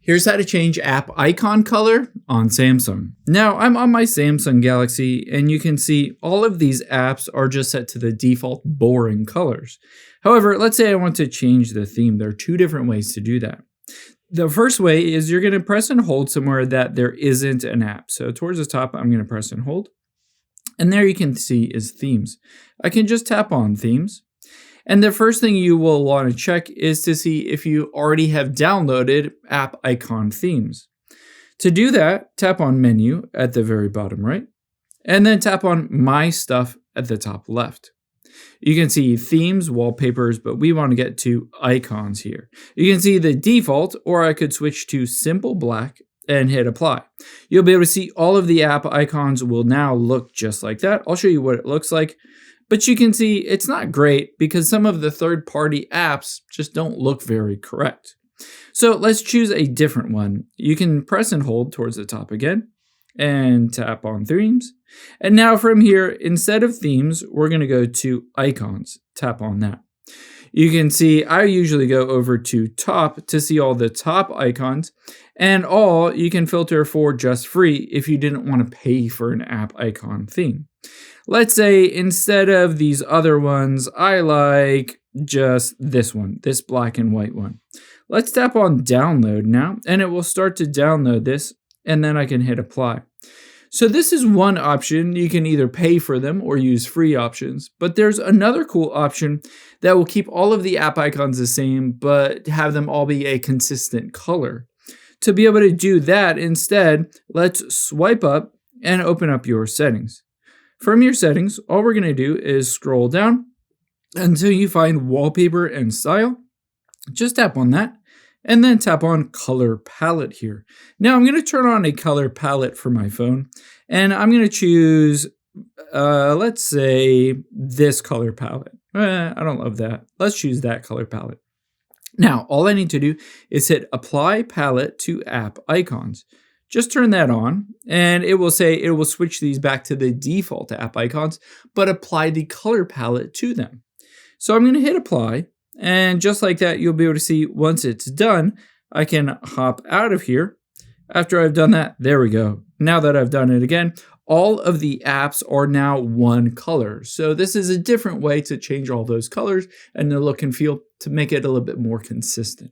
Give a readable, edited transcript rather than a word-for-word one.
Here's how to change app icon color on Samsung. Now I'm on my Samsung Galaxy and you can see all of these apps are just set to the default boring colors. However, let's say I want to change the theme. There are two different ways to do that. The first way is you're going to press and hold somewhere that there isn't an app. So towards the top, I'm going to press and hold. And there you can see is themes. I can just tap on themes. And the first thing you will want to check is to see if you already have downloaded app icon themes. To do that, tap on menu at the very bottom right, and then tap on my stuff at the top left. You can see themes, wallpapers, but we want to get to icons here. You can see the default, or I could switch to simple black and hit apply. You'll be able to see all of the app icons will now look just like that. I'll show you what it looks like. But you can see it's not great because some of the third-party apps just don't look very correct. So let's choose a different one. You can press and hold towards the top again and tap on themes. And now from here, instead of themes, we're going to go to icons. Tap on that. You can see I usually go over to top to see all the top icons, and all you can filter for just free if you didn't want to pay for an app icon theme. Let's say instead of these other ones, I like just this one, this black and white one. Let's tap on download now, and it will start to download this, and then I can hit apply. So this is one option. You can either pay for them or use free options, but there's another cool option that will keep all of the app icons the same, but have them all be a consistent color. To be able to do that instead, let's swipe up and open up your settings. From your settings, all we're going to do is scroll down until you find wallpaper and style. Just tap on that and then tap on color palette here. Now I'm going to turn on a color palette for my phone and I'm going to choose, let's say this color palette. I don't love that. Let's choose that color palette. Now, all I need to do is hit apply palette to app icons. Just turn that on and it will say it will switch these back to the default app icons, but apply the color palette to them. So I'm going to hit apply, and just like that, you'll be able to see once it's done, I can hop out of here. After I've done that, there we go. Now that I've done it again, all of the apps are now one color. So this is a different way to change all those colors and the look and feel to make it a little bit more consistent.